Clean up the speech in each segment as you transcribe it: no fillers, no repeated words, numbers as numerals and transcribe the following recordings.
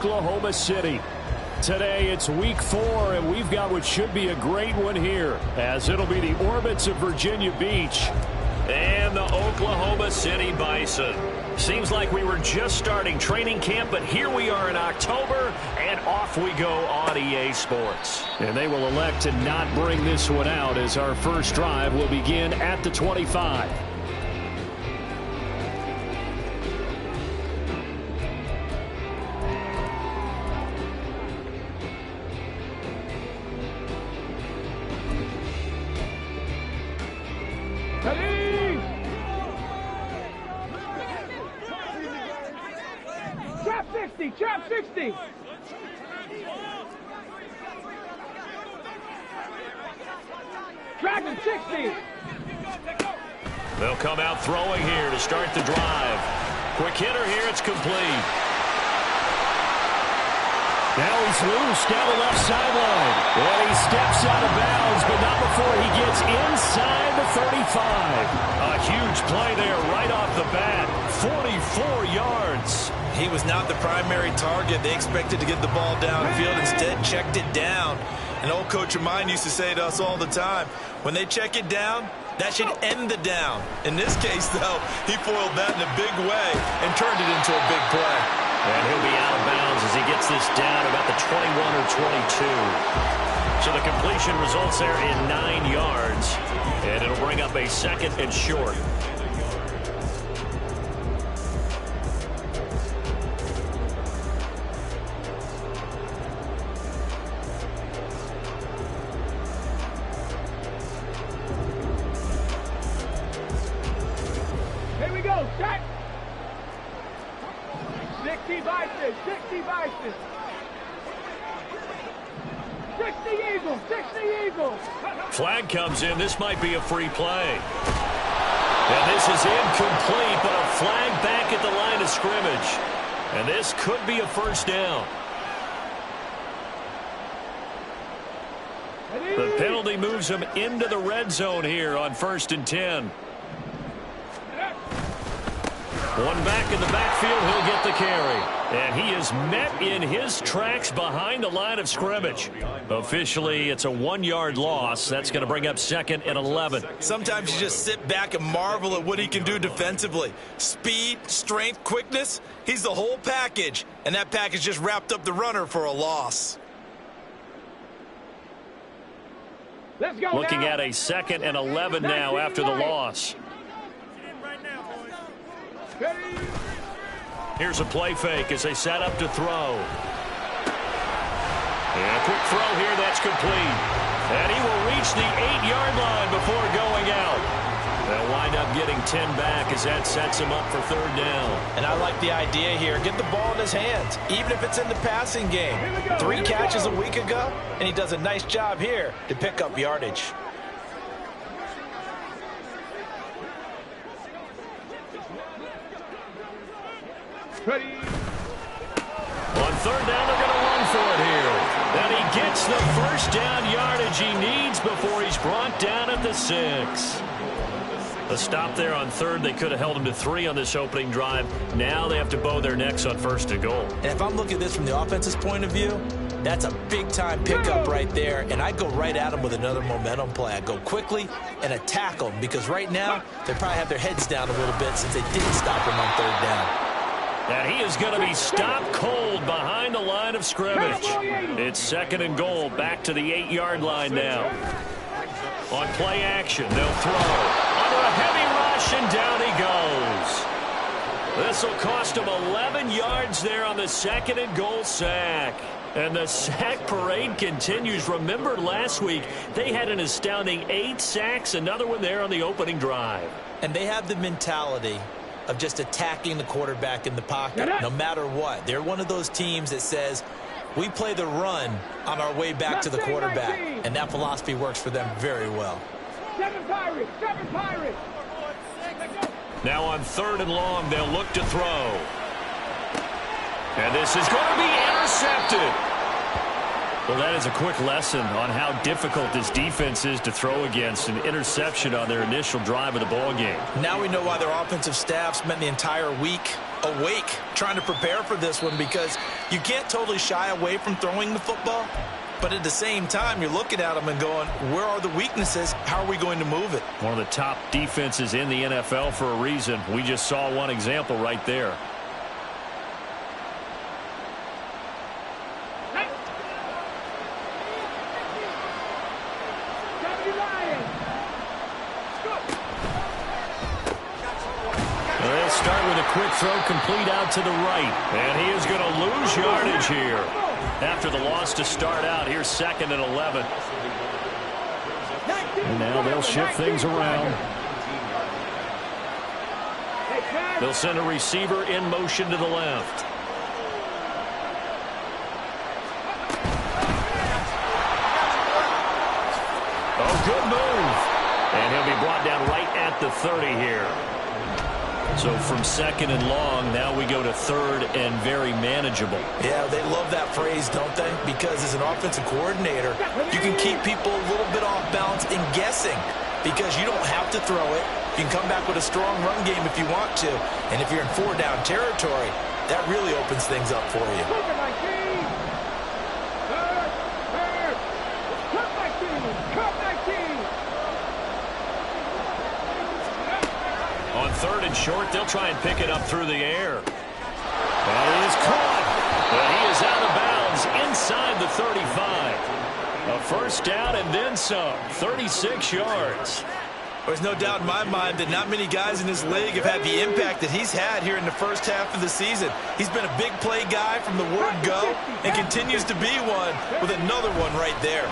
Oklahoma City. Today it's week 4, and we've got what should be a great one here, as it'll be the Orbits of Virginia Beach and the Oklahoma City Bison. Seems like we were just starting training camp, but here we are in October, and off we go on EA Sports. And they will elect to not bring this one out, as our first drive will begin at the 25. Trap 60. Dragon 60. They'll come out throwing here to start the drive. Quick hitter here, it's complete. Now he's loose down the left sideline. And he steps out of bounds, but not before he gets inside the 35. A huge play there right off the bat. 44 yards. He was not the primary target. They expected to get the ball downfield. Instead, checked it down. An old coach of mine used to say to us all the time, when they check it down, that should end the down. In this case, though, he foiled that in a big way and turned it into a big play. And he'll be out of bounds as he gets this down about the 21 or 22. So the completion results there in 9 yards. And it'll bring up a second and short. Here we go, set. 60 Bison, 60 Bison. 60 Eagles, 60 Eagles. Flag comes in. This might be a free play. And this is incomplete, but a flag back at the line of scrimmage. And this could be a first down. The penalty moves him into the red zone here on 1st and 10. One back in the backfield, he'll get the carry. And he is met in his tracks behind the line of scrimmage. Officially, it's a 1-yard loss. That's going to bring up 2nd and 11. Sometimes you just sit back and marvel at what he can do defensively. Speed, strength, quickness, he's the whole package. And that package just wrapped up the runner for a loss. Let's go. Looking now. at a 2nd and 11 now after the loss. Here's a play fake as they set up to throw. And a quick throw here, that's complete. And he will reach the 8-yard line before going out. They'll wind up getting 10 back as that sets him up for 3rd down. And I like the idea here. Get the ball in his hands, even if it's in the passing game. 3 catches a week ago, and he does a nice job here to pick up yardage. Ready. On 3rd down, they're going to run for it here. And he gets the first down yardage he needs before he's brought down at the 6. A stop there on 3rd. They could have held him to 3 on this opening drive. Now they have to bow their necks on 1st and goal. And if I'm looking at this from the offense's point of view, that's a big-time pickup right there. And I go right at him with another momentum play. I go quickly and attack them because right now they probably have their heads down a little bit since they didn't stop him on 3rd down. And he is going to be stopped cold behind the line of scrimmage. It's 2nd and goal, back to the 8-yard line now. On play action, they'll throw. Under a heavy rush, and down he goes. This will cost him 11 yards there on the 2nd and goal sack. And the sack parade continues. Remember last week, they had an astounding 8 sacks, another one there on the opening drive. And they have the mentality of just attacking the quarterback in the pocket, no matter what. They're one of those teams that says, we play the run on our way back to the quarterback. And that philosophy works for them very well. 7 Pirates, 7 Pirates. Now on 3rd and long, they'll look to throw. And this is going to be intercepted. Well, that is a quick lesson on how difficult this defense is to throw against. An interception on their initial drive of the ball game. Now we know why their offensive staff spent the entire week awake, trying to prepare for this one, because you can't totally shy away from throwing the football. But at the same time, you're looking at them and going, where are the weaknesses? How are we going to move it? One of the top defenses in the NFL for a reason. We just saw one example right there. They'll start with a quick throw complete out to the right. And he is going to lose yardage here. After the loss to start out, here's 2nd and 11. And now they'll shift things around. They'll send a receiver in motion to the left. Oh, good move. And he'll be brought down right at the 30 here. So from 2nd and long, now we go to 3rd and very manageable. Yeah, they love that phrase, don't they? Because as an offensive coordinator, you can keep people a little bit off balance and guessing, because you don't have to throw it. You can come back with a strong run game if you want to. And if you're in 4-down territory, that really opens things up for you. On 3rd and short, they'll try and pick it up through the air. That is caught. But he is out of bounds inside the 35. A first down and then some. 36 yards. There's no doubt in my mind that not many guys in this league have had the impact that he's had here in the first half of the season. He's been a big play guy from the word go and continues to be one with another one right there.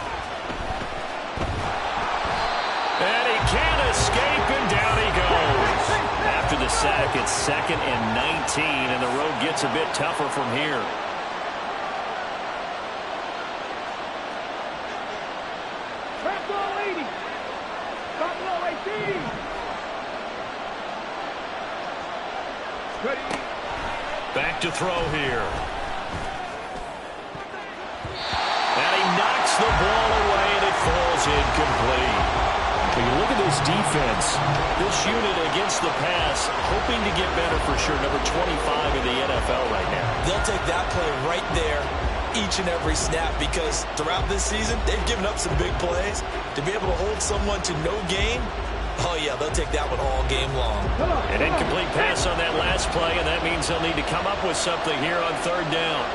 And he can't escape, and down he goes. After the sack, it's 2nd and 19, and the road gets a bit tougher from here. Back to throw here. And he knocks the ball away, and it falls incomplete. When you look at this defense, this unit against the pass, hoping to get better for sure. Number 25 in the NFL right now. They'll take that play right there each and every snap, because throughout this season, they've given up some big plays. To be able to hold someone to no gain, oh, yeah, they'll take that one all game long. An incomplete pass on that last play, and that means they'll need to come up with something here on 3rd down.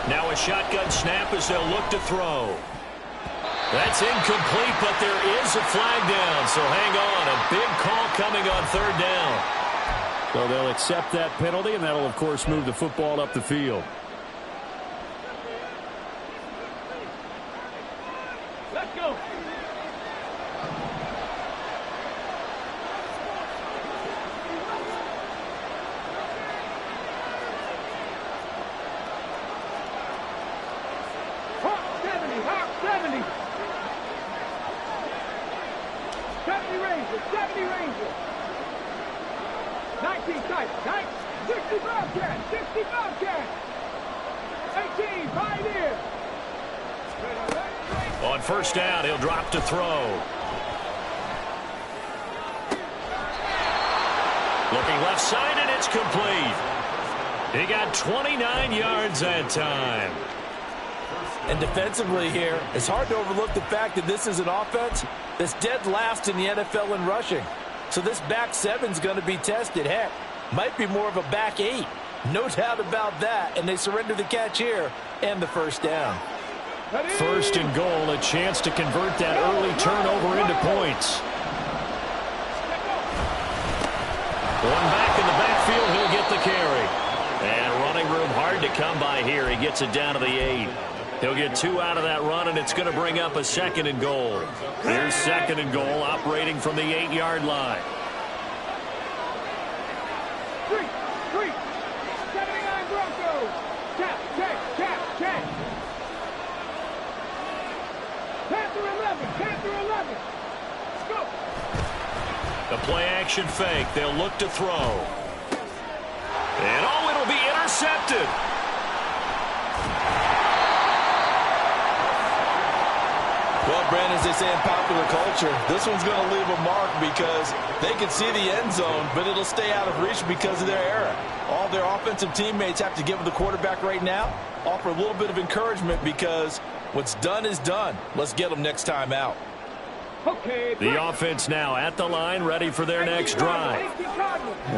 Now a shotgun snap as they'll look to throw. That's incomplete, but there is a flag down, so hang on. A big call coming on 3rd down. So they'll accept that penalty, and that'll, of course, move the football up the field. Let's go. Hawk 70, Hawk 70. 70 Rangers, 70 Rangers. 19 type, 60 Bobcat, 60 Bobcat. 18, Pioneer. On 1st down, he'll drop to throw. Looking left side, and it's complete. He got 29 yards that time. And defensively here, it's hard to overlook the fact that this is an offense that's dead last in the NFL in rushing. So this back 7's going to be tested. Heck, might be more of a back 8. No doubt about that. And they surrender the catch here and the 1st down. 1st and goal, a chance to convert that early turnover into points. One back in the backfield, he'll get the carry. And running room hard to come by here. He gets it down to the 8. He'll get 2 out of that run, and it's going to bring up a 2nd and goal. Here's 2nd and goal, operating from the 8-yard line. 3, 79 Broncos. Check. Panther 11. Let's go. The play-action fake. They'll look to throw. And, oh, it'll be intercepted. Brandon, as they say in popular culture, this one's going to leave a mark because they can see the end zone, but it'll stay out of reach because of their error. All their offensive teammates have to give the quarterback right now, offer a little bit of encouragement because what's done is done. Let's get them next time out. The offense now at the line, ready for their next drive.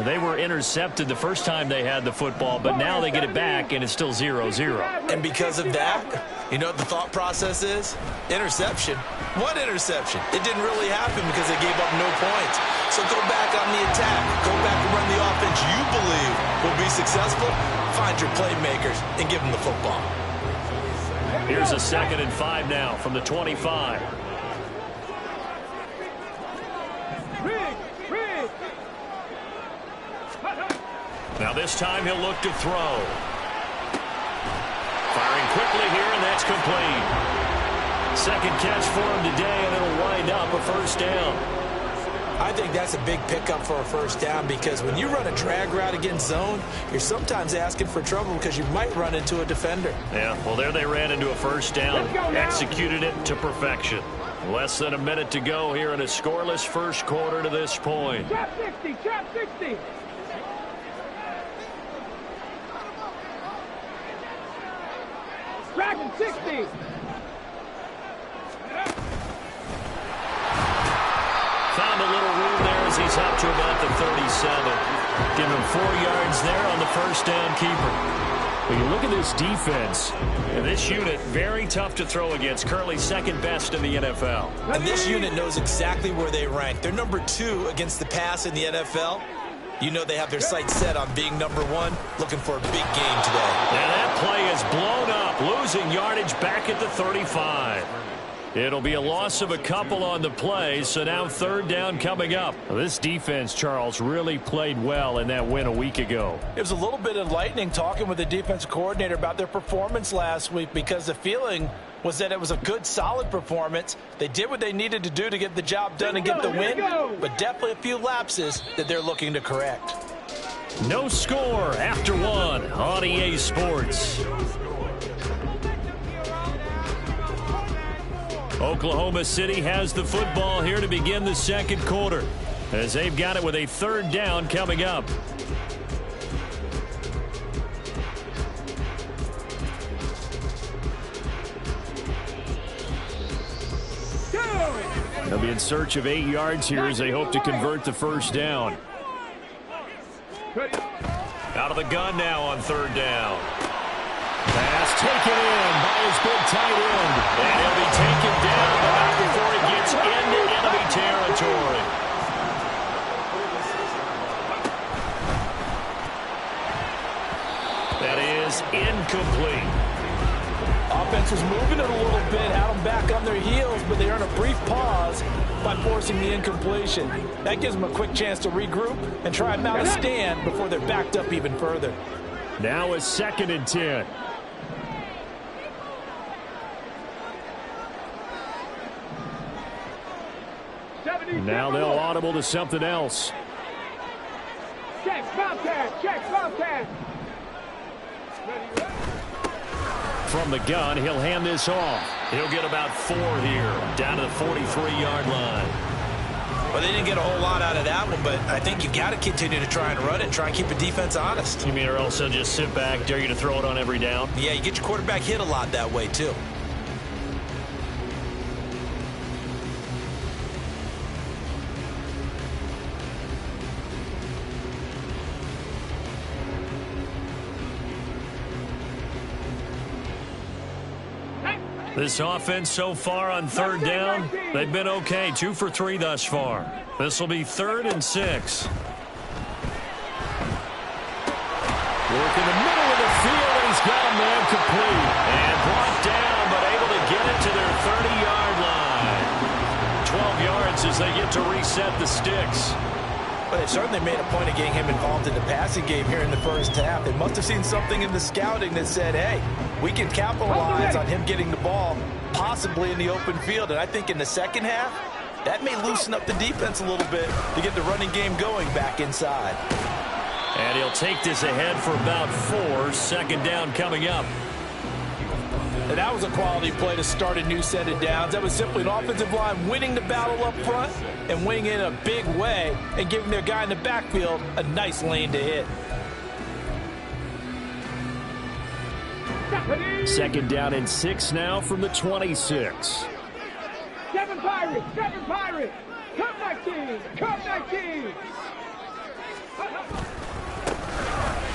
They were intercepted the first time they had the football, but now they get it back, and it's still 0-0. And because of that, you know what the thought process is? Interception. What interception? It didn't really happen because they gave up no points. So go back on the attack. Go back and run the offense you believe will be successful. Find your playmakers and give them the football. Here's a 2nd and 5 now from the 25. Now this time he'll look to throw. Firing quickly here, and that's complete. 2nd catch for him today, and it'll wind up a first down. I think that's a big pickup for a first down because when you run a drag route against zone, you're sometimes asking for trouble because you might run into a defender. Yeah, well, there they ran into a first down, executed it to perfection. Less than a minute to go here in a scoreless first quarter to this point. Trap 60, trap 60. Dragon 60. Found a little room there as he's up to about the 37. Give him 4 yards there on the first down keeper. When you look at this defense, this unit, very tough to throw against, currently 2nd best in the NFL. And this unit knows exactly where they rank. They're number 2 against the pass in the NFL. You know they have their sights set on being number 1, looking for a big game today. And that play is blown up, losing yardage back at the 35. It'll be a loss of a couple on the play, so now 3rd down coming up. This defense, Charles, really played well in that win a week ago. It was a little bit enlightening talking with the defensive coordinator about their performance last week because the feeling was that it was a good, solid performance. They did what they needed to do to get the job done and get the win, but definitely a few lapses that they're looking to correct. No score after 1 on EA Sports. Oklahoma City has the football here to begin the 2nd quarter as they've got it with a 3rd down coming up. They'll be in search of 8 yards here as they hope to convert the first down. Out of the gun now on 3rd down. Pass taken in by his big tight end. And he'll be taken down, but not before he gets into enemy territory. That is incomplete. Offense was moving it a little bit, had them back on their heels, but they earn a brief pause by forcing the incompletion. That gives them a quick chance to regroup and try and mount a stand before they're backed up even further. Now a 2nd and 10. Now they'll audible to something else. Check, Bobcat, check, Bobcat. From the gun, he'll hand this off. He'll get about 4 here, down to the 43-yard line. Well, they didn't get a whole lot out of that one, but I think you got to continue to try and run it and try and keep the defense honest. You mean or else they'll just sit back, dare you to throw it on every down? Yeah, you get your quarterback hit a lot that way, too. This offense so far on 3rd down, they've been okay. 2 for 3 thus far. This will be 3rd and 6. Work in the middle of the field, and he's got a man complete. And brought down, but able to get it to their 30-yard line. 12 yards as they get to reset the sticks. But they certainly made a point of getting him involved in the passing game here in the first half. They must have seen something in the scouting that said, hey, we can capitalize on him getting the ball, possibly in the open field. And I think in the second half, that may loosen up the defense a little bit to get the running game going back inside. And he'll take this ahead for about 4. 2nd down coming up. And that was a quality play to start a new set of downs. That was simply an offensive line winning the battle up front and winning it in a big way and giving their guy in the backfield a nice lane to hit. Second down and 6 now from the 26. 7 Pirates, 7 Pirates. Come 19, come 19.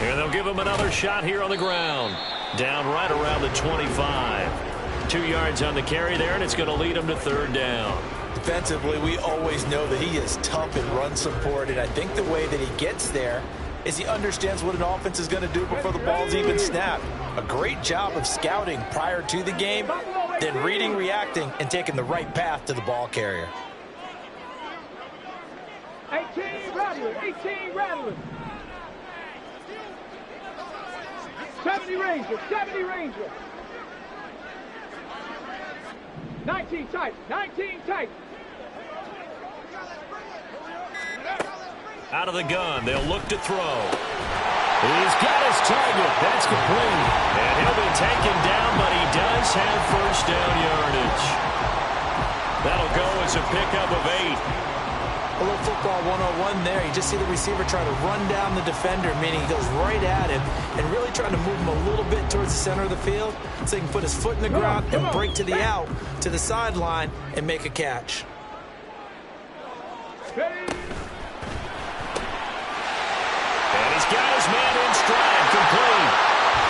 And they'll give him another shot here on the ground. Down right around the 25. 2 yards on the carry there, and it's going to lead him to third down. Defensively, we always know that he is tough in run support, and I think the way that he gets there is he understands what an offense is going to do before the ball's even snapped. A great job of scouting prior to the game, then reading, reacting, and taking the right path to the ball carrier. 18 Rattler, 18 Rattler. 70 Ranger, 70 Ranger. 19 tight, 19 tight. Out of the gun, they'll look to throw. He's got his target. That's complete. And he'll be taken down, but he does have first down yardage. That'll go as a pickup of 8. A little football 101 there. You just see the receiver trying to run down the defender, meaning he goes right at him and really trying to move him a little bit towards the center of the field so he can put his foot in the ground and break to the out, to the sideline, and make a catch. And he's got his man in stride, complete.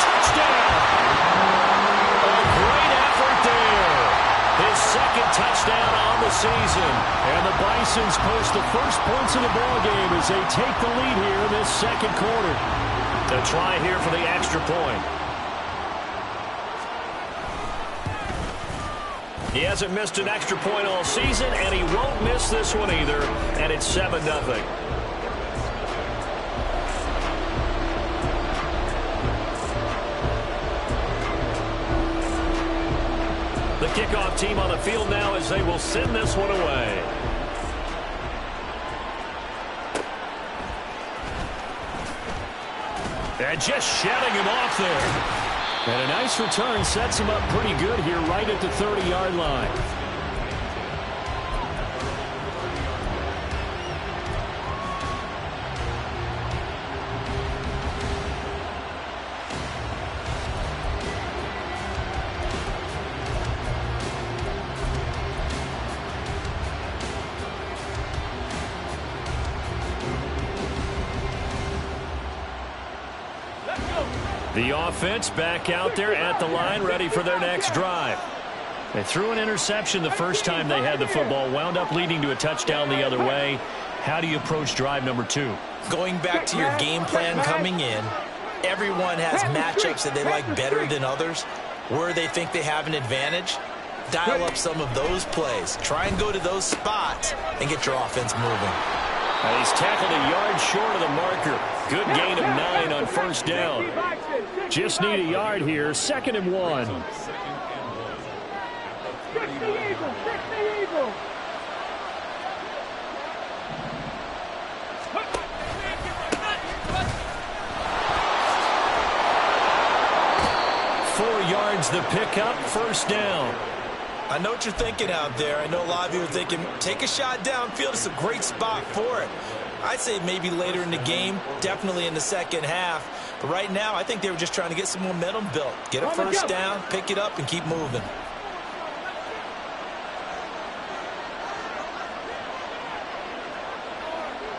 Touchdown. A great effort there. His second touchdown on the season. And the Bisons post the first points of the ballgame as they take the lead here in this second quarter. A try here for the extra point. He hasn't missed an extra point all season, and he won't miss this one either. And it's 7-0. The kickoff team on the field now as they will send this one away. And just shutting him off there. And a nice return sets him up pretty good here right at the 30-yard line. The offense back out there at the line, ready for their next drive. They threw an interception the first time they had the football, wound up leading to a touchdown the other way. How do you approach drive number 2? Going back to your game plan coming in, everyone has matchups that they like better than others, where they think they have an advantage. Dial up some of those plays. Try and go to those spots and get your offense moving. He's tackled a yard short of the marker. Good gain of 9 on first down. Just need a yard here. 2nd and 1. 60 Eagles, 60 Eagles. Yards the pickup, first down. I know what you're thinking out there. I know a lot of you are thinking, take a shot downfield. It's a great spot for it. I'd say maybe later in the game, definitely in the second half. But right now, I think they were just trying to get some momentum built. Get a first down, pick it up, and keep moving.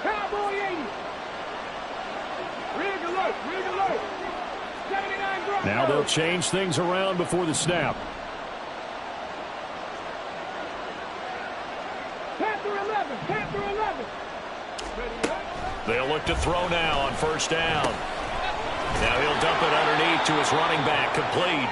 Cowboy 80. Rig alert, rig alert. 79 Broncos. Now they'll change things around before the snap. Panther 11, Panther 11. They'll look to throw now on first down. Now he'll dump it underneath to his running back, complete.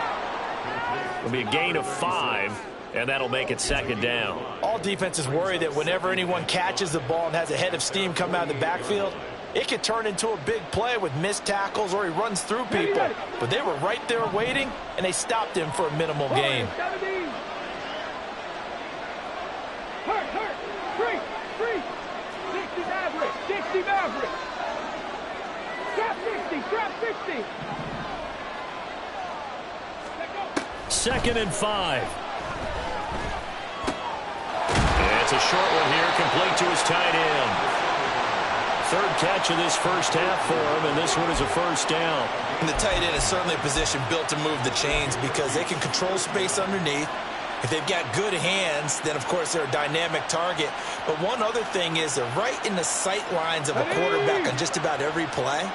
It'll be a gain of 5, and that'll make it second down. All defenses worry that whenever anyone catches the ball and has a head of steam come out of the backfield, it could turn into a big play with missed tackles or he runs through people. But they were right there waiting, and they stopped him for a minimal gain. Hurt, free. 60 Maverick, 60 Maverick. Trap 60, trap 60. 2nd and 5. And it's a short one here, complete to his tight end. 3rd catch of this first half for him, and this one is a first down. And the tight end is certainly a position built to move the chains because they can control space underneath. If they've got good hands, then, of course, they're a dynamic target. But one other thing is they're right in the sight lines of a quarterback on just about every play.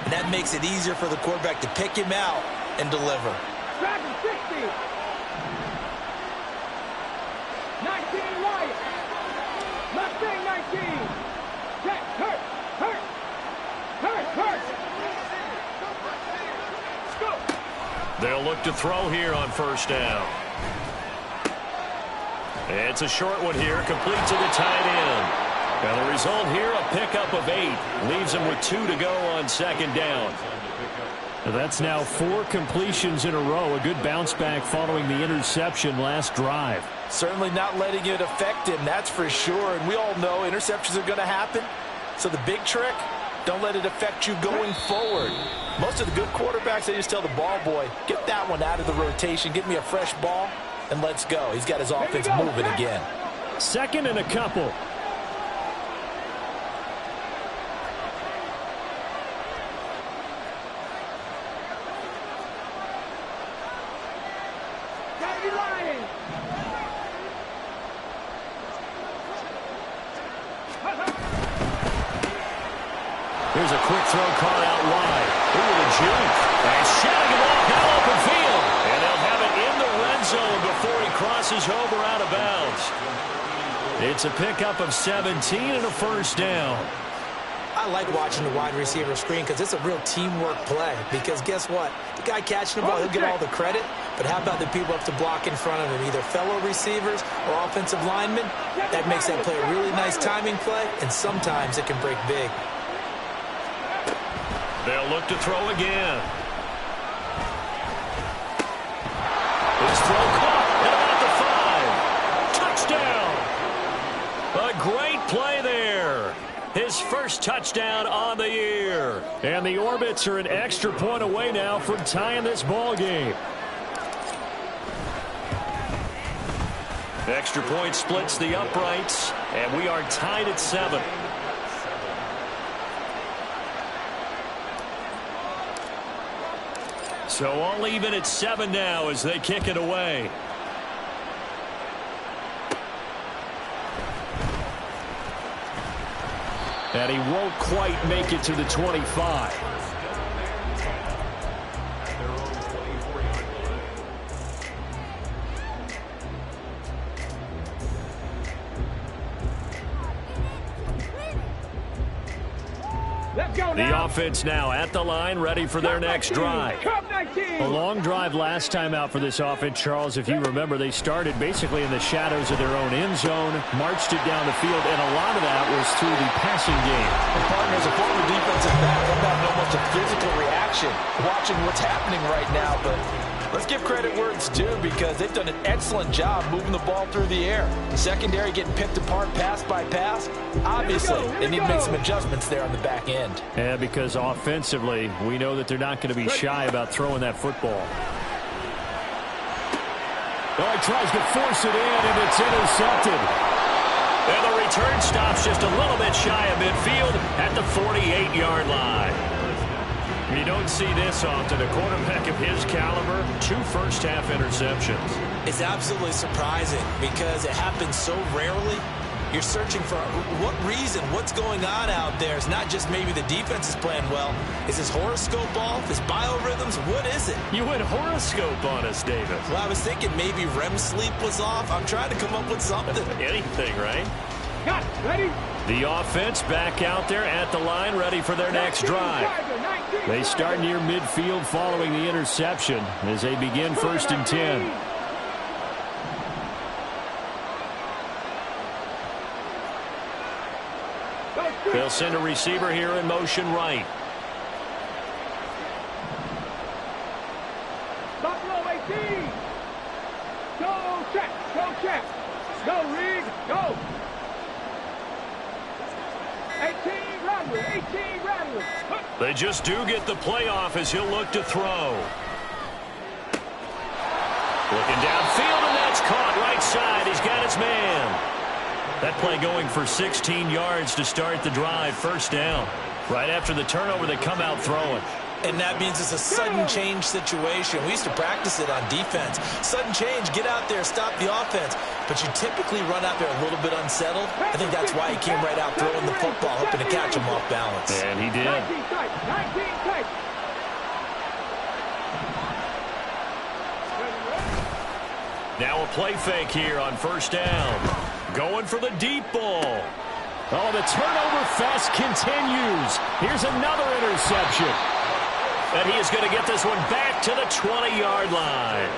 And that makes it easier for the quarterback to pick him out and deliver. 60. 19 right. Left wing 19. Check. Hurt. Go. They'll look to throw here on first down. It's a short one here, complete to the tight end. And the result here, a pickup of 8. Leaves him with 2 to go on 2nd down. That's now 4 completions in a row. A good bounce back following the interception last drive. Certainly not letting it affect him, that's for sure. And we all know interceptions are going to happen. So the big trick, don't let it affect you going forward. Most of the good quarterbacks, they just tell the ball boy, get that one out of the rotation, give me a fresh ball, and let's go. He's got his offense moving again. 2nd and a couple. Here's a quick throw caught out wide. Ooh, the juke. And shouting it off now open field. And they'll have it in the red zone before he crosses over out of bounds. It's a pickup of 17 and a first down. I like watching the wide receiver screen because it's a real teamwork play. Because guess what? The guy catching the ball, he'll get all the credit. But how about the people up to block in front of him, either fellow receivers or offensive linemen? That makes that play a really nice timing play, and sometimes it can break big. They'll look to throw again. His throw caught at about the 5. Touchdown. A great play there. His first touchdown on the year. And the Orbits are an extra point away now from tying this ball game. Extra point splits the uprights, and we are tied at 7. So all even at 7 now as they kick it away. And he won't quite make it to the 25. The offense now at the line, ready for their next drive. A long drive last time out for this offense, Charles. If you remember, they started basically in the shadows of their own end zone, marched it down the field, and a lot of that was through the passing game. And partners, a former defensive back, I'm having almost a physical reaction watching what's happening right now, but let's give credit where it's due because they've done an excellent job moving the ball through the air. The secondary getting picked apart pass by pass. Obviously, they need to make some adjustments there on the back end. Yeah, because offensively, we know that they're not going to be shy about throwing that football. Oh, he tries to force it in, and it's intercepted. And the return stops just a little bit shy of midfield at the 48-yard line. You don't see this often. A quarterback of his caliber, 2 first-half interceptions. It's absolutely surprising because it happens so rarely. You're searching for what reason, what's going on out there. It's not just maybe the defense is playing well. Is his horoscope off? His biorhythms? What is it? You went horoscope on us, David. Well, I was thinking maybe REM sleep was off. I'm trying to come up with something. Anything, right? Got it. Ready? The offense back out there at the line, ready for their next drive. They start near midfield following the interception as they begin 1st and 10. They'll send a receiver here in motion right. Buffalo 18. Go check. Go check. Go Reed. Go. 18 Rattler. 18 Rattler. They just do get the playoff as he'll look to throw. Looking downfield, and that's caught right side. He's got his man. That play going for 16 yards to start the drive. First down. Right after the turnover, they come out throwing. And that means it's a sudden change situation. We used to practice it on defense. Sudden change, get out there, stop the offense. But you typically run out there a little bit unsettled. I think that's why he came right out throwing the football, hoping to catch him off balance. And he did. 19 tight. Now a play fake here on first down. Going for the deep ball. Oh, the turnover fest continues. Here's another interception. And he is going to get this one back to the 20-yard line.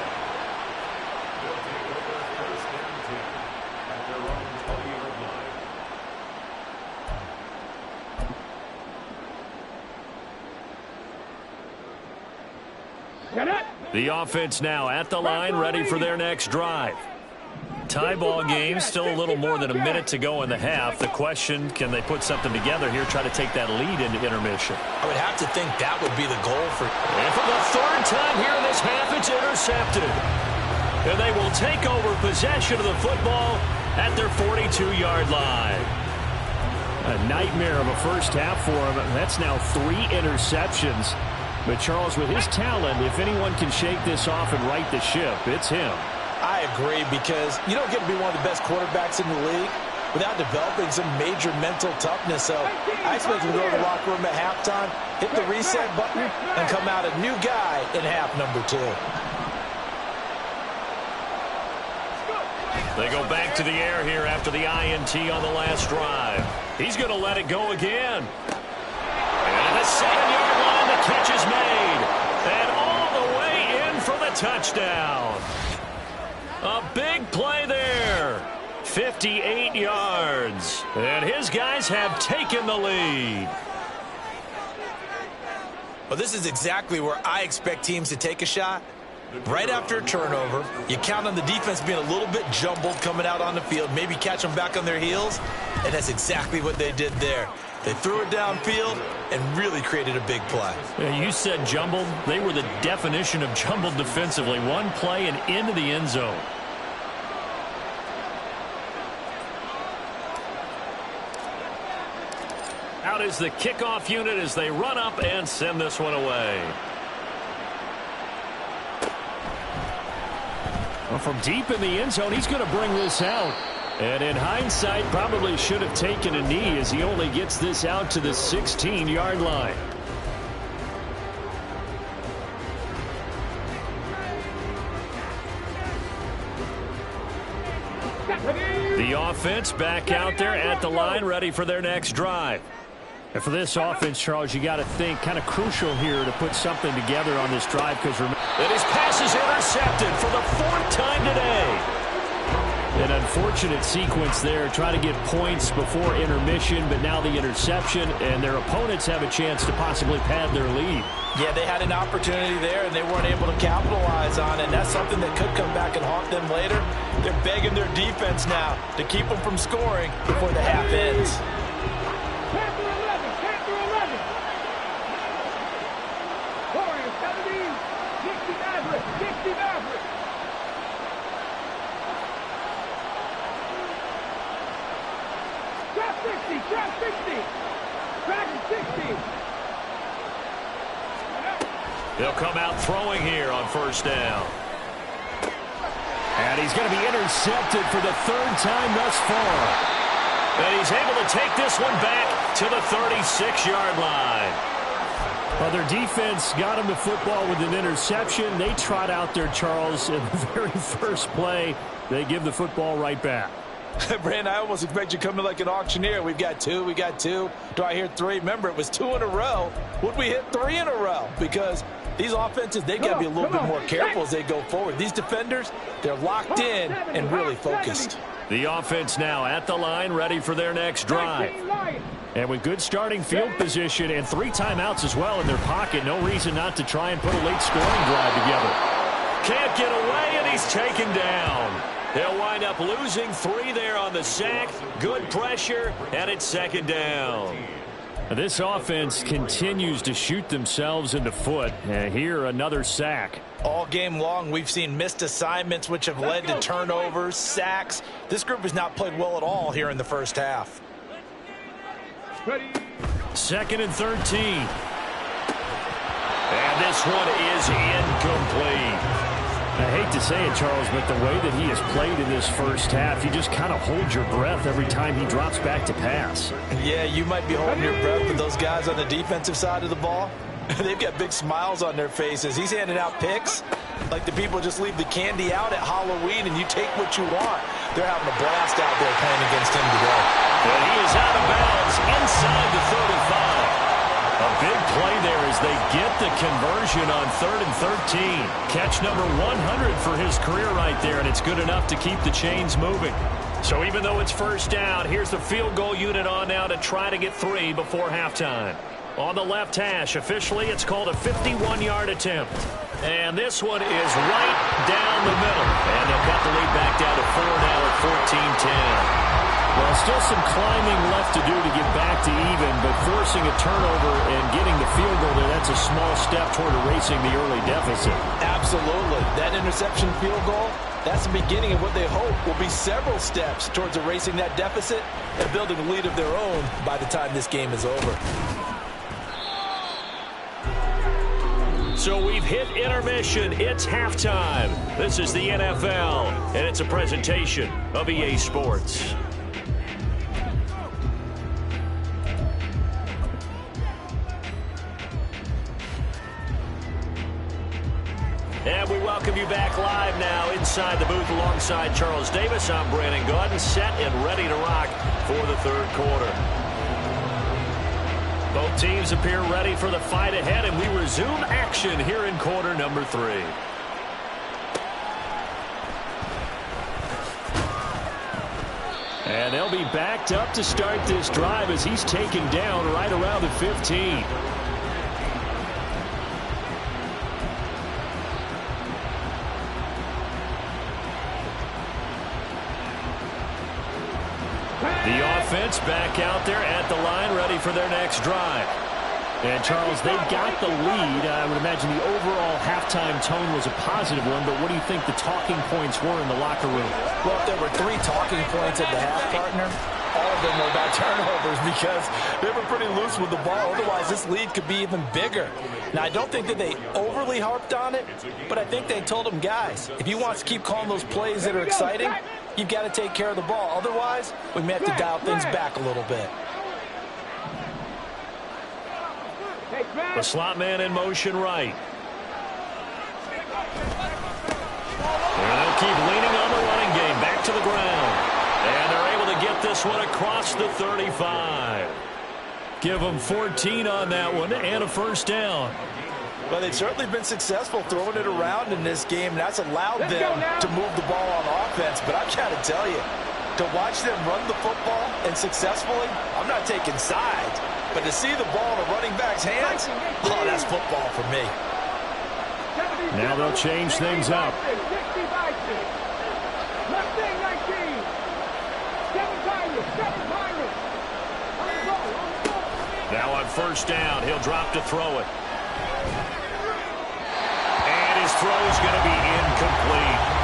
The offense now at the line, ready for their next drive. Tie ball game, still a little more than a minute to go in the half. The question, can they put something together here, try to take that lead into intermission? I would have to think that would be the goal for... And for the third time here in this half, it's intercepted. And they will take over possession of the football at their 42-yard line. A nightmare of a first half for him. That's now 3 interceptions. But Charles, with his talent, if anyone can shake this off and right the ship, it's him. I agree, because you don't get to be one of the best quarterbacks in the league without developing some major mental toughness. So I expect him to go to the locker room at halftime, hit the reset button, and come out a new guy in half number 2. They go back to the air here after the INT on the last drive. He's going to let it go again. And at the 7-yard line, the catch is made. And all the way in for the touchdown. A big play there. 58 yards. And his guys have taken the lead. Well, this is exactly where I expect teams to take a shot. Right after a turnover, you count on the defense being a little bit jumbled coming out on the field, maybe catch them back on their heels, and that's exactly what they did there. They threw it downfield and really created a big play. Yeah, you said jumbled. They were the definition of jumbled defensively. One play and into the end zone. Out is the kickoff unit as they run up and send this one away. Well, from deep in the end zone, he's going to bring this out. And in hindsight, probably should have taken a knee as he only gets this out to the 16-yard line. The offense back out there at the line, ready for their next drive. And for this offense, Charles, you got to think kind of crucial here to put something together on this drive, because his pass is intercepted for the 4th time today. An unfortunate sequence there, try to get points before intermission, but now the interception, and their opponents have a chance to possibly pad their lead. Yeah, they had an opportunity there, and they weren't able to capitalize on it, and that's something that could come back and haunt them later. They're begging their defense now to keep them from scoring before the half ends. They'll come out throwing here on first down. And he's going to be intercepted for the 3rd time thus far. And he's able to take this one back to the 36-yard line. Well, their defense got him the football with an interception. They trot out there, Charles, in the very first play. They give the football right back. Brandon, I almost expect you to come in like an auctioneer. We've got 2, we got 2. Do I hear 3? Remember, it was 2 in a row. Would we hit 3 in a row? Because these offenses, they got to be a little bit more careful as they go forward. These defenders, they're locked in and really focused. The offense now at the line, ready for their next drive. And with good starting field position and 3 timeouts as well in their pocket, no reason not to try and put a late scoring drive together. Can't get away, and he's taken down. They'll wind up losing 3 there on the sack. Good pressure, and it's 2nd down. This offense continues to shoot themselves in the foot. Here, another sack. All game long, we've seen missed assignments, which have led to turnovers, sacks. This group has not played well at all here in the first half. Second and 13. And this one is incomplete. I hate to say it, Charles, but the way that he has played in this first half, you just kind of hold your breath every time he drops back to pass. Yeah, you might be holding your breath, but those guys on the defensive side of the ball, they've got big smiles on their faces. He's handing out picks like the people just leave the candy out at Halloween and you take what you want. They're having a blast out there playing against him today. And he is out of bounds inside the 35. A big play there as they get the conversion on 3rd and 13. Catch number 100 for his career right there, and it's good enough to keep the chains moving. So even though it's first down, here's the field goal unit on now to try to get 3 before halftime. On the left hash, officially it's called a 51-yard attempt. And this one is right down the middle. And they'll cut the lead back down to 4 now at 14-10. Well, still some climbing left to do to get back to even, but forcing a turnover and getting the field goal there, that's a small step toward erasing the early deficit. Absolutely. That interception field goal, that's the beginning of what they hope will be several steps towards erasing that deficit and building a lead of their own by the time this game is over. So we've hit intermission. It's halftime. This is the NFL, and it's a presentation of EA Sports. And we welcome you back live now inside the booth alongside Charles Davis. I'm Brandon Gaudin, set and ready to rock for the third quarter. Both teams appear ready for the fight ahead, and we resume action here in quarter number 3. And they'll be backed up to start this drive as he's taken down right around the 15. The offense back out there at the line, ready for their next drive. And, Charles, they've got the lead. I would imagine the overall halftime tone was a positive one, but what do you think the talking points were in the locker room? Well, if there were 3 talking points at the half, partner, all of them were about turnovers because they were pretty loose with the ball. Otherwise, this lead could be even bigger. Now, I don't think that they overly harped on it, but I think they told them, guys, if you want to keep calling those plays that are exciting, you've got to take care of the ball. Otherwise, we may have to dial things back a little bit. The slot man in motion right. And they'll keep leaning on the running game. Back to the ground. And they're able to get this one across the 35. Give them 14 on that one and a first down. Well, they've certainly been successful throwing it around in this game. That's allowed them to move the ball on offense. But I've got to tell you, to watch them run the football and successfully, I'm not taking sides. But to see the ball in a running back's hands, oh, that's football for me. Now they'll change things up. Now on first down, he'll drop to throw it. And his throw is going to be incomplete.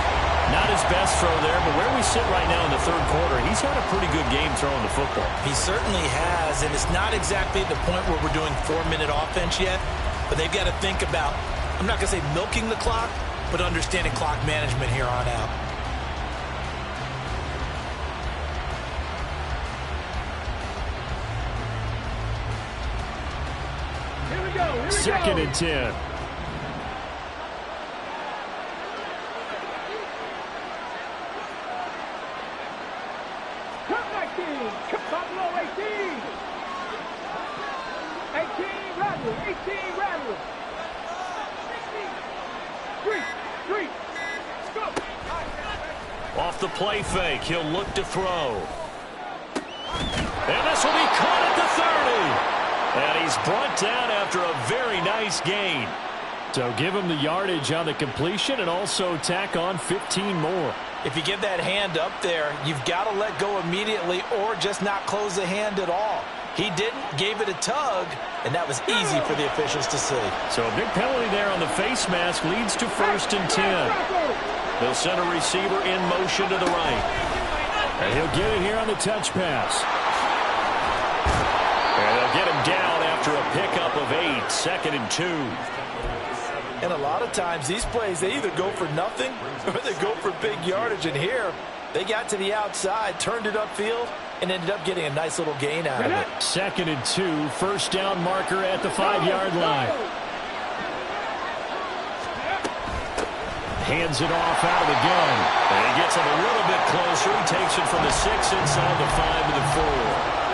Not his best throw there, but where we sit right now in the third quarter, he's had a pretty good game throwing the football. He certainly has, and it's not exactly the point where we're doing 4-minute offense yet, but they've got to think about, I'm not going to say milking the clock, but understanding clock management here on out. Here we go. Second and 10. Buffalo 18. 18 Rattler. 18 Rattler. Three. Go. Off the play fake, he'll look to throw. And this will be caught at the 30. And he's brought down after a very nice gain. So give him the yardage on the completion and also tack on 15 more. If you give that hand up there, you've got to let go immediately or just not close the hand at all. He didn't, gave it a tug, and that was easy for the officials to see. So a big penalty there on the face mask leads to 1st and 10. They'll send a receiver in motion to the right. And he'll get it here on the touch pass. And they'll get him down after a pickup of 8, 2nd and 2. And a lot of times these plays, they either go for nothing or they go for big yardage. And here, they got to the outside, turned it upfield, and ended up getting a nice little gain out of it. 2nd and 2, 1st down marker at the 5-yard line. Hands it off out of the gun. And he gets it a little bit closer. He takes it from the 6 inside the 5 to the 4.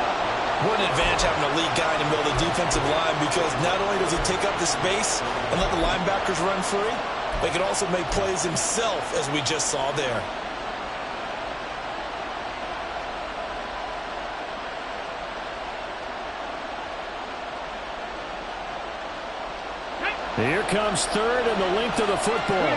What an advantage having a lead guy in the middle of the defensive line, because not only does he take up the space and let the linebackers run free, but he can also make plays himself, as we just saw there. Here comes 3rd and the length of the football.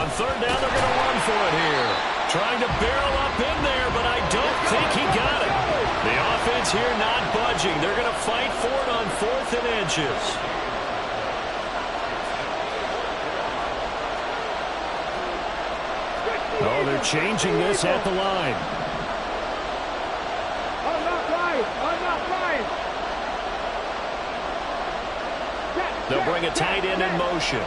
On 3rd down, they're going to run for it here. Trying to barrel up in there, but I don't think he got it. The offense here not budging. They're going to fight for it on 4th and inches. Oh, they're changing this at the line. I'm not flying. I'm not flying. They'll bring a tight end in motion.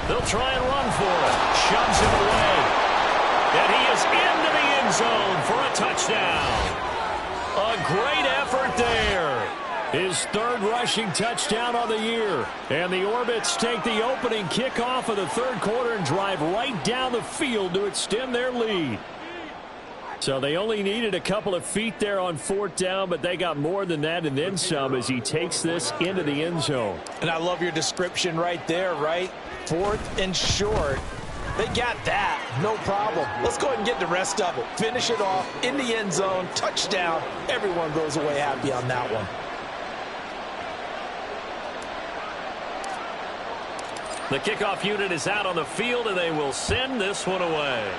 They'll try and run for it. Shoves him away. And he is into the end zone for a touchdown. A great effort there. His 3rd rushing touchdown of the year. And the Orbits take the opening kickoff of the 3rd quarter and drive right down the field to extend their lead. So they only needed a couple of feet there on 4th down, but they got more than that and then some as he takes this into the end zone. And I love your description right there, right? 4th and short. They got that. No problem. Let's go ahead and get the rest of it. Finish it off in the end zone. Touchdown. Everyone goes away happy on that one. The kickoff unit is out on the field, and they will send this one away.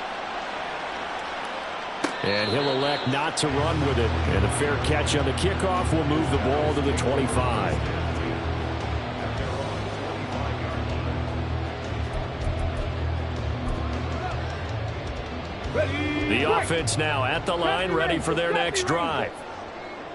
And he'll elect not to run with it. And a fair catch on the kickoff will move the ball to the 25. The offense now at the line, ready for their next drive.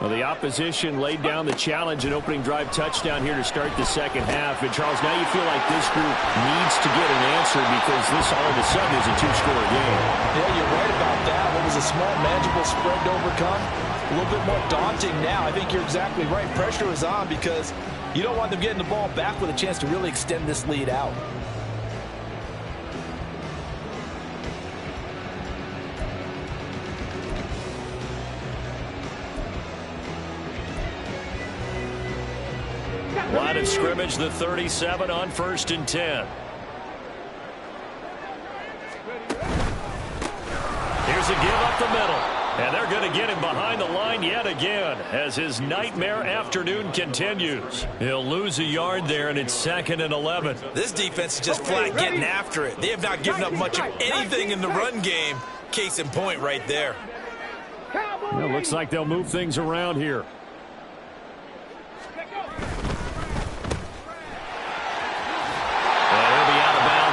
Well, the opposition laid down the challenge and opening drive touchdown here to start the 2nd half. And, Charles, now you feel like this group needs to get an answer because this all of a sudden is a 2-score game. Yeah, you're right about that. What was a small, manageable spread to overcome, a little bit more daunting now. I think you're exactly right. Pressure is on because you don't want them getting the ball back with a chance to really extend this lead out. Line of scrimmage, the 37 on 1st and 10. Here's a give up the middle. And they're going to get him behind the line yet again as his nightmare afternoon continues. He'll lose a yard there, and it's 2nd and 11. This defense is just flat getting after it. They have not given up much of anything in the run game. Case in point right there. Well, it looks like they'll move things around here.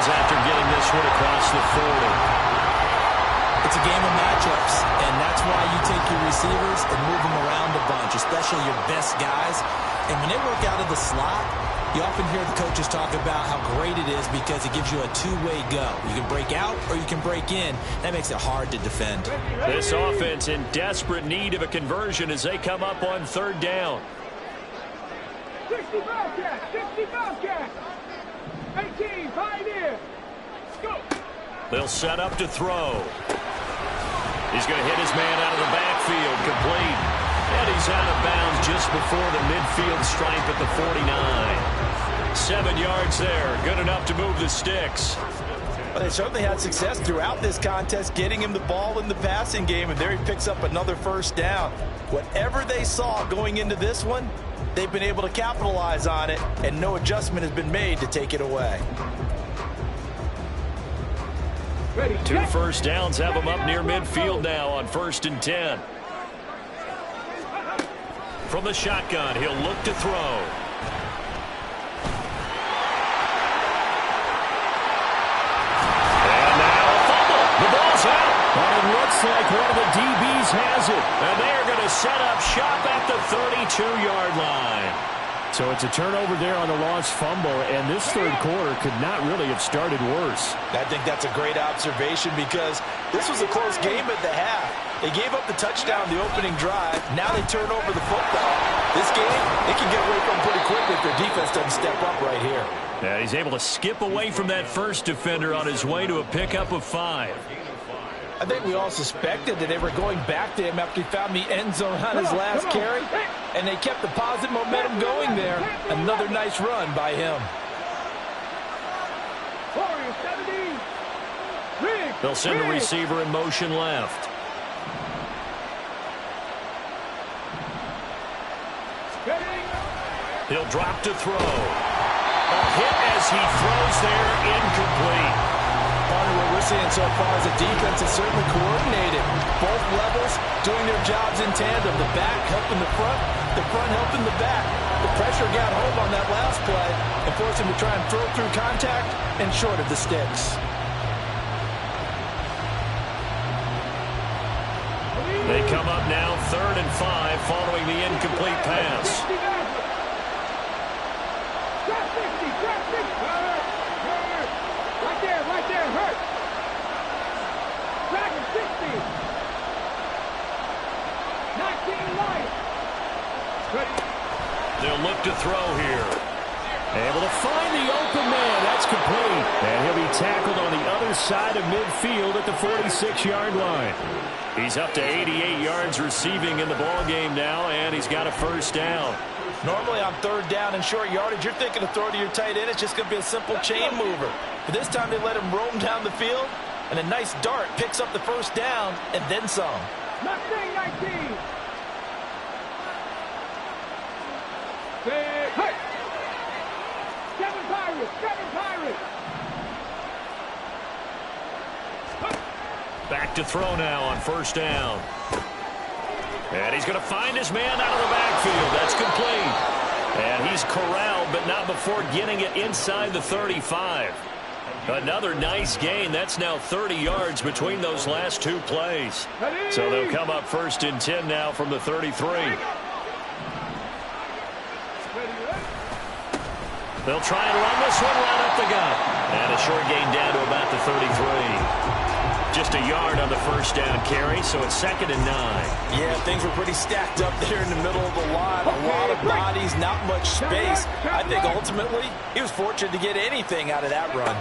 After getting this one across the 40. It's a game of matchups, and that's why you take your receivers and move them around a bunch, especially your best guys. And when they work out of the slot, you often hear the coaches talk about how great it is because it gives you a two-way go. You can break out or you can break in. That makes it hard to defend. This offense in desperate need of a conversion as they come up on 3rd down. 60 Bobcat, 60 Bobcat. 18, Pioneer. Go. They'll set up to throw. He's going to hit his man out of the backfield, complete. And he's out of bounds just before the midfield stripe at the 49. 7 yards there. Good enough to move the sticks. Well, they certainly had success throughout this contest, getting him the ball in the passing game, and there he picks up another first down. Whatever they saw going into this one, they've been able to capitalize on it, and no adjustment has been made to take it away. 2 first downs have them up near midfield now on 1st and 10. From the shotgun, he'll look to throw. The ball's out. And it looks like one of the DBs has it. And they are going to set up shop at the 32-yard line. So it's a turnover there on the lost fumble, and this third quarter could not really have started worse. I think that's a great observation because this was a close game at the half. They gave up the touchdown the opening drive. Now they turn over the football. This game, they can get away from pretty quickly if their defense doesn't step up right here. Yeah, he's able to skip away from that first defender on his way to a pickup of 5. I think we all suspected that they were going back to him after he found the end zone on his last carry, and they kept the positive momentum going there. Another nice run by him. They'll send a receiver in motion left. He'll drop to throw. A hit as he throws there, incomplete. Part of what we're seeing so far is the defense is certainly coordinated. Both levels doing their jobs in tandem. The back helping the front helping the back. The pressure got home on that last play and forced him to try and throw through contact and short of the sticks. They come up now 3rd and 5 following the incomplete pass. Right there, hurt. Drag him 60. 19 life. They'll look to throw here. Able to find the open man. That's complete. And he'll be tackled on the other side of midfield at the 46-yard line. He's up to 88 yards receiving in the ballgame now, and he's got a first down. Normally on 3rd down and short yardage, you're thinking to throw to your tight end. It's just going to be a simple chain mover. But this time they let him roam down the field, and a nice dart picks up the first down and then some. Mustang 19. Hey. 7 Pirates. Back to throw now on 1st down. And he's going to find his man out of the backfield. That's complete. And he's corralled, but not before getting it inside the 35. Another nice gain. That's now 30 yards between those last 2 plays. So they'll come up 1st and 10 now from the 33. They'll try and run this one right up the gut. And a short gain down to about the 33. Just a yard on the first down carry, so it's 2nd and 9. Yeah, things were pretty stacked up there in the middle of the line. A lot of bodies, not much space. I think ultimately he was fortunate to get anything out of that run.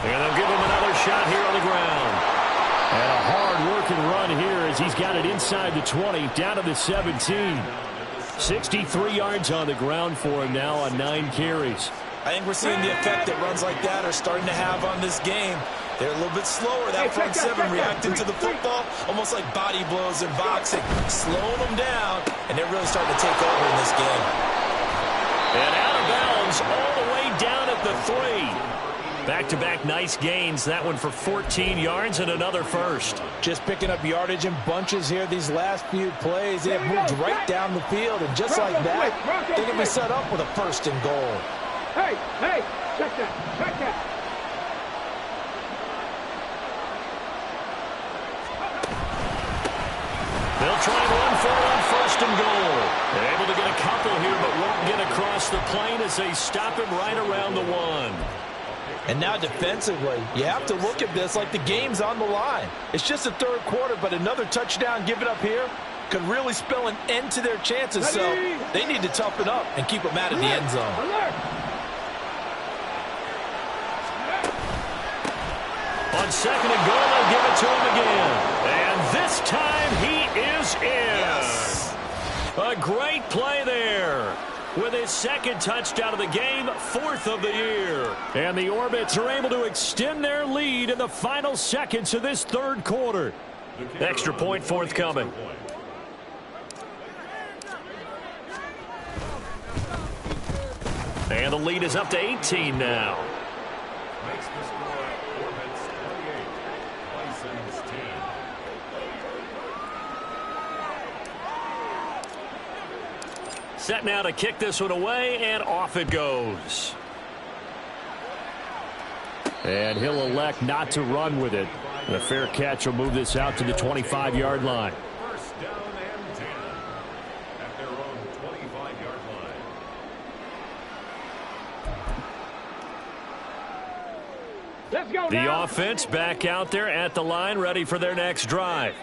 And they'll give him another shot here on the ground. And a hard-working run here as he's got it inside the 20, down to the 17. 63 yards on the ground for him now on 9 carries. I think we're seeing the effect that runs like that are starting to have on this game. They're a little bit slower, that front 7 reacting to the football, almost like body blows in boxing, slowing them down, and they're really starting to take over in this game. And out of bounds all the way down at the 3. Back-to-back nice gains, that one for 14 yards and another first. Just picking up yardage in bunches here these last few plays. They have moved right down the field, and just like that, they're going to be set up with a 1st and goal. Hey, check that. They'll try and run for it on 1st and goal. They're able to get a couple here, but won't get across the plane as they stop him right around the 1. And now defensively, you have to look at this like the game's on the line. It's just the 3rd quarter, but another touchdown given up here could really spell an end to their chances. So they need to toughen up and keep them out of the end zone. On 2nd and goal, they'll give it to him again. And this time he is in. Yes. A great play there. with his second touchdown of the game, 4th of the year. And the Orbits are able to extend their lead in the final seconds of this third quarter. Extra point forthcoming. And the lead is up to 18 now. Set now to kick this one away, and off it goes. And he'll elect not to run with it. And a fair catch will move this out to the 25-yard line. First down and 10 at their own 25-yard line. Let's go The now. offense back out there at the line, ready for their next drive.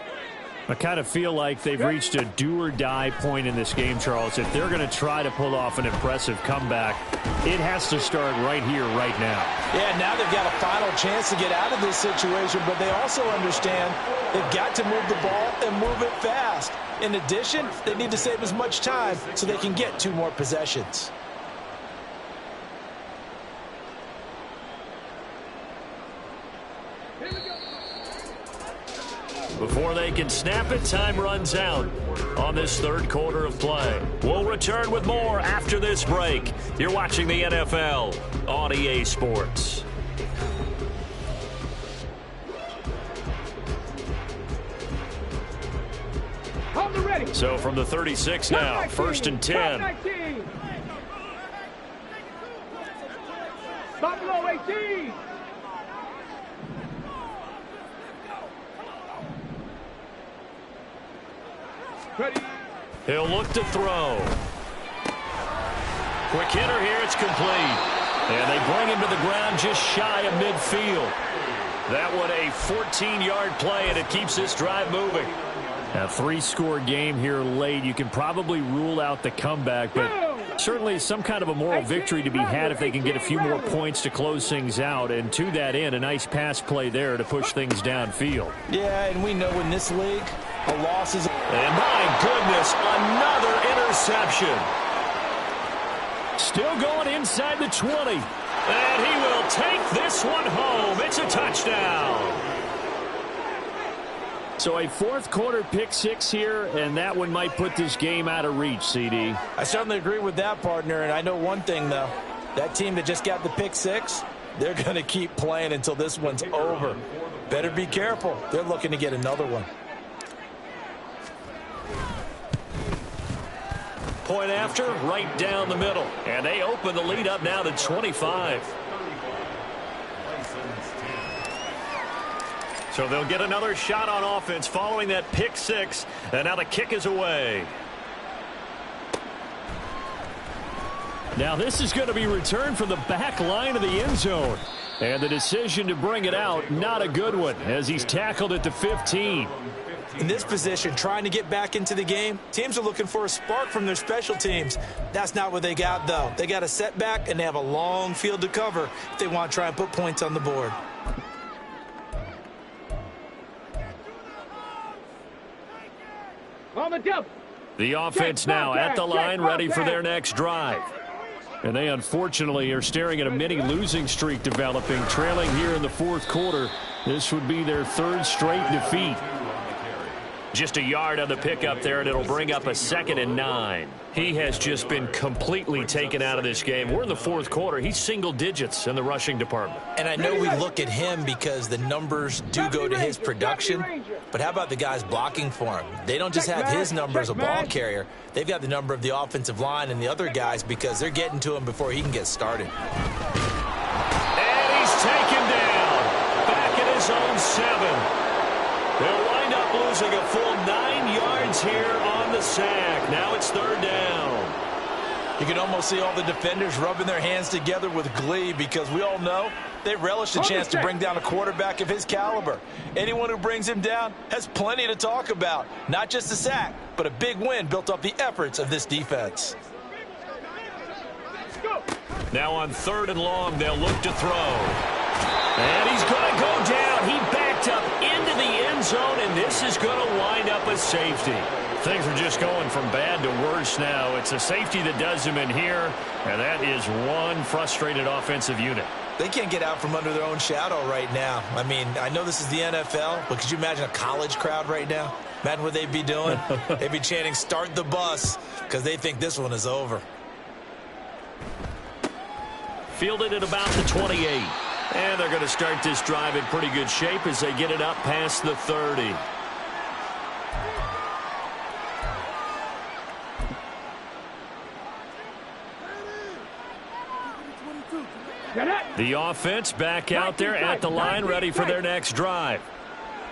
I kind of feel like they've reached a do-or-die point in this game, Charles. If they're going to try to pull off an impressive comeback, it has to start right here, right now. Yeah, now they've got a final chance to get out of this situation, but they also understand they've got to move the ball and move it fast. In addition, they need to save as much time so they can get 2 more possessions. Before they can snap it, time runs out on this third quarter of play. We'll return with more after this break. You're watching the NFL on EA Sports. Hold it ready. So from the 36 now, 1st and 10. Buffalo 18. Ready. He'll look to throw. Quick hitter here, it's complete. And they bring him to the ground just shy of midfield. That one a 14-yard play, and it keeps this drive moving. A 3-score game here late. You can probably rule out the comeback, but certainly some kind of a moral victory to be had if they can get a few more points to close things out. And to that end, a nice pass play there to push things downfield. Yeah, and we know in this league, a loss is... And my goodness, another interception. Still going inside the 20. And he will take this one home. It's a touchdown. So a fourth quarter pick 6 here, and that one might put this game out of reach, CD. I certainly agree with that, partner, and I know one thing, though. That team that just got the pick 6, they're going to keep playing until this one's over. Better be careful. They're looking to get another one. Point after, right down the middle. And they open the lead up now to 25. So they'll get another shot on offense following that pick 6. And now the kick is away. Now this is going to be returned from the back line of the end zone. And the decision to bring it out, not a good one, as he's tackled at the 15. In this position, trying to get back into the game, teams are looking for a spark from their special teams. That's not what they got, though. They got a setback, and they have a long field to cover if they want to try and put points on the board. On the double. The offense now at the line, ready for their next drive. And they unfortunately are staring at a mini losing streak developing, trailing here in the fourth quarter. This would be their 3rd straight defeat. Just a yard on the pickup there, and it'll bring up a 2nd and 9. He has just been completely taken out of this game. We're in the fourth quarter. He's single digits in the rushing department. And I know we look at him because the numbers do go to his production, but how about the guys blocking for him? They don't just have his number as a ball carrier. They've got the number of the offensive line and the other guys because they're getting to him before he can get started. And he's taken down. Back at his own 7. They'll wind up losing a full 9 yards here on the sack. Now it's 3rd down. You can almost see all the defenders rubbing their hands together with glee because we all know they relish the chance to bring down a quarterback of his caliber. Anyone who brings him down has plenty to talk about. Not just a sack, but a big win built off the efforts of this defense. Now on 3rd and long, they'll look to throw. And he's going to go down. He backed up into the end zone, and this is going to wind up a safety. Things are just going from bad to worse now. It's a safety that does him in here, and that is one frustrated offensive unit. They can't get out from under their own shadow right now. I mean, I know this is the NFL, but could you imagine a college crowd right now? Imagine what they'd be doing. They'd be chanting, "Start the bus," because they think this one is over. Fielded at about the 28. And they're going to start this drive in pretty good shape as they get it up past the 30. The offense back out there at the line, ready for their next drive.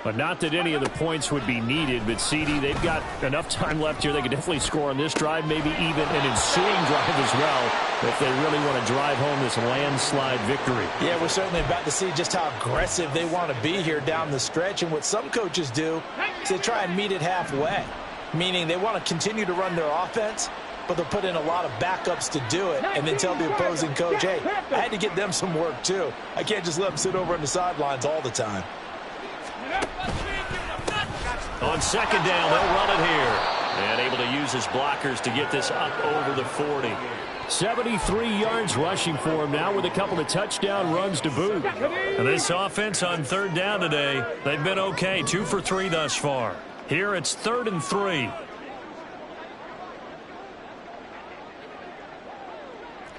But not that any of the points would be needed, but CD, they've got enough time left here. They could definitely score on this drive, maybe even an ensuing drive as well, if they really want to drive home this landslide victory. Yeah, we're certainly about to see just how aggressive they want to be here down the stretch. And what some coaches do is they try and meet it halfway, meaning they want to continue to run their offense, but they'll put in a lot of backups to do it and then tell the opposing coach, hey, I had to get them some work too. I can't just let them sit over on the sidelines all the time. On second down, they'll run it here. And able to use his blockers to get this up over the 40. 73 yards rushing for him now with a couple of touchdown runs to boot. And this offense on third down today, they've been okay. 2 for 3 thus far. Here it's 3rd and 3.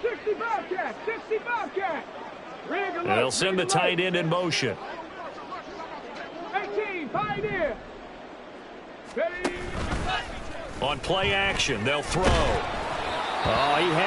60 Bobcat, 60 Bobcat. And they'll send the tight end in motion. 18, Pioneer. On play action, they'll throw. Oh, he has